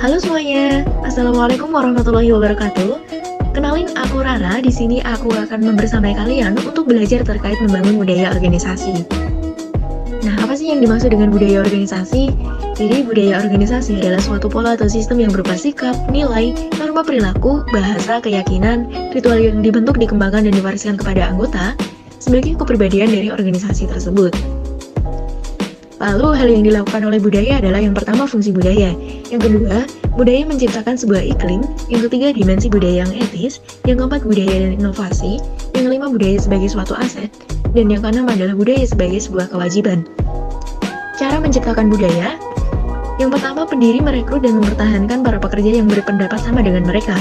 Halo semuanya, Assalamualaikum warahmatullahi wabarakatuh. Kenalin, aku Rara. Di sini aku akan membersamai kalian untuk belajar terkait membangun budaya organisasi. Nah, apa sih yang dimaksud dengan budaya organisasi? Jadi, budaya organisasi adalah suatu pola atau sistem yang berupa sikap, nilai, norma perilaku, bahasa, keyakinan, ritual yang dibentuk, dikembangkan, dan diwariskan kepada anggota sebagai kepribadian dari organisasi tersebut. Lalu, hal yang dilakukan oleh budaya adalah yang pertama, fungsi budaya. Yang kedua, budaya menciptakan sebuah iklim. Yang ketiga, dimensi budaya yang etis. Yang keempat, budaya dan inovasi. Yang kelima, budaya sebagai suatu aset. Dan yang keenam adalah budaya sebagai sebuah kewajiban. Cara menciptakan budaya. Yang pertama, pendiri merekrut dan mempertahankan para pekerja yang berpendapat sama dengan mereka.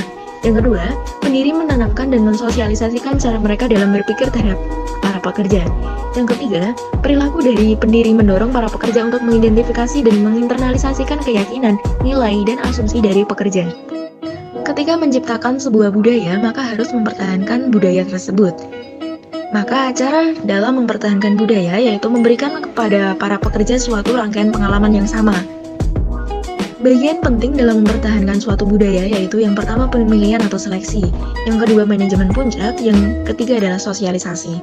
Yang kedua, pendiri menanamkan dan mensosialisasikan cara mereka dalam berpikir terhadap para pekerja. Yang ketiga, perilaku dari pendiri mendorong para pekerja untuk mengidentifikasi dan menginternalisasikan keyakinan, nilai, dan asumsi dari pekerja. Ketika menciptakan sebuah budaya, maka harus mempertahankan budaya tersebut. Maka cara dalam mempertahankan budaya yaitu memberikan kepada para pekerja suatu rangkaian pengalaman yang sama. Bagian penting dalam mempertahankan suatu budaya yaitu yang pertama pemilihan atau seleksi, yang kedua manajemen puncak, yang ketiga adalah sosialisasi.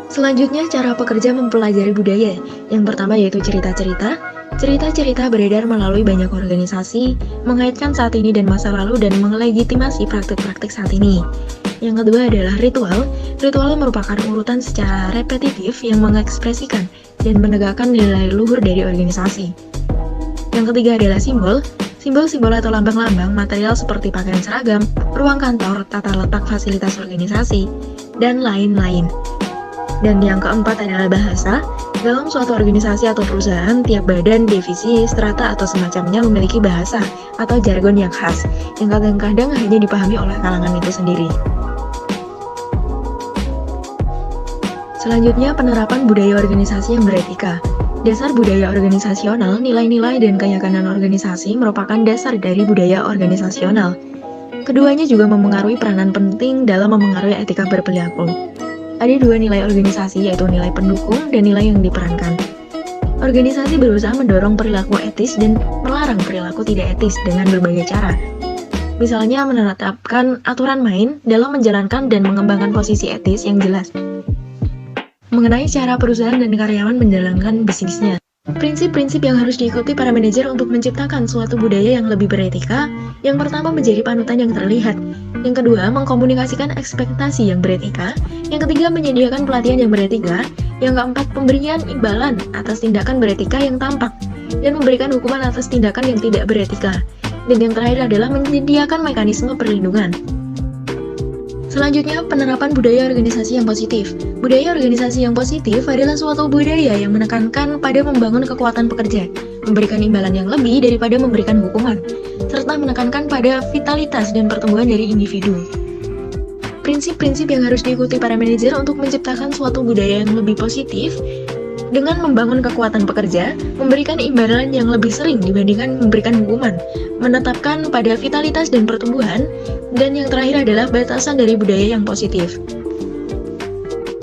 Selanjutnya, cara pekerja mempelajari budaya. Yang pertama yaitu cerita-cerita. Cerita-cerita beredar melalui banyak organisasi, mengaitkan saat ini dan masa lalu dan melegitimasi praktik-praktik saat ini. Yang kedua adalah ritual. Ritual merupakan urutan secara repetitif yang mengekspresikan dan menegakkan nilai luhur dari organisasi. Yang ketiga adalah simbol. Simbol-simbol atau lambang-lambang material seperti pakaian seragam, ruang kantor, tata letak fasilitas organisasi, dan lain-lain. Dan yang keempat adalah bahasa. Dalam suatu organisasi atau perusahaan, tiap badan, divisi, strata, atau semacamnya memiliki bahasa atau jargon yang khas, yang kadang-kadang hanya dipahami oleh kalangan itu sendiri. Selanjutnya, penerapan budaya organisasi yang beretika. Dasar budaya organisasional, nilai-nilai dan keyakinan organisasi merupakan dasar dari budaya organisasional. Keduanya juga memengaruhi peranan penting dalam memengaruhi etika berperilaku. Ada dua nilai organisasi, yaitu nilai pendukung dan nilai yang diperankan. Organisasi berusaha mendorong perilaku etis dan melarang perilaku tidak etis dengan berbagai cara. Misalnya menetapkan aturan main dalam menjalankan dan mengembangkan posisi etis yang jelas mengenai cara perusahaan dan karyawan menjalankan bisnisnya. Prinsip-prinsip yang harus diikuti para manajer untuk menciptakan suatu budaya yang lebih beretika. Yang pertama, menjadi panutan yang terlihat. Yang kedua, mengkomunikasikan ekspektasi yang beretika. Yang ketiga, menyediakan pelatihan yang beretika. Yang keempat, pemberian imbalan atas tindakan beretika yang tampak dan memberikan hukuman atas tindakan yang tidak beretika. Dan yang terakhir adalah menyediakan mekanisme perlindungan. Selanjutnya, penerapan budaya organisasi yang positif. Budaya organisasi yang positif adalah suatu budaya yang menekankan pada membangun kekuatan pekerja, memberikan imbalan yang lebih daripada memberikan hukuman, serta menekankan pada vitalitas dan pertumbuhan dari individu. Prinsip-prinsip yang harus diikuti para manajer untuk menciptakan suatu budaya yang lebih positif dengan membangun kekuatan pekerja, memberikan imbalan yang lebih sering dibandingkan memberikan hukuman, menetapkan pada vitalitas dan pertumbuhan, dan yang terakhir adalah batasan dari budaya yang positif.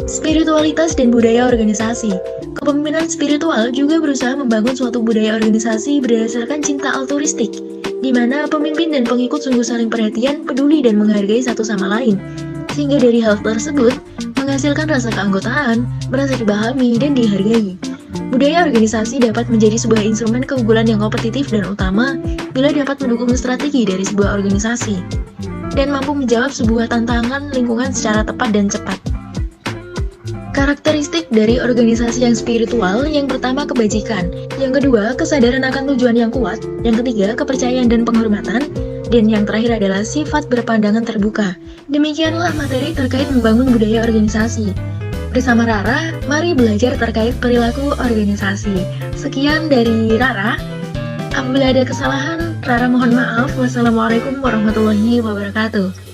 Spiritualitas dan budaya organisasi. Kepemimpinan spiritual juga berusaha membangun suatu budaya organisasi berdasarkan cinta altruistik, di mana pemimpin dan pengikut sungguh saling perhatian, peduli, dan menghargai satu sama lain. Sehingga dari hal tersebut, menghasilkan rasa keanggotaan, merasa dipahami, dan dihargai. Budaya organisasi dapat menjadi sebuah instrumen keunggulan yang kompetitif dan utama bila dapat mendukung strategi dari sebuah organisasi dan mampu menjawab sebuah tantangan lingkungan secara tepat dan cepat. Karakteristik dari organisasi yang spiritual, yang pertama kebajikan, yang kedua kesadaran akan tujuan yang kuat, yang ketiga kepercayaan dan penghormatan, dan yang terakhir adalah sifat berpandangan terbuka. Demikianlah materi terkait membangun budaya organisasi. Bersama Rara, mari belajar terkait perilaku organisasi. Sekian dari Rara. Apabila ada kesalahan, Rara mohon maaf. Wassalamualaikum warahmatullahi wabarakatuh.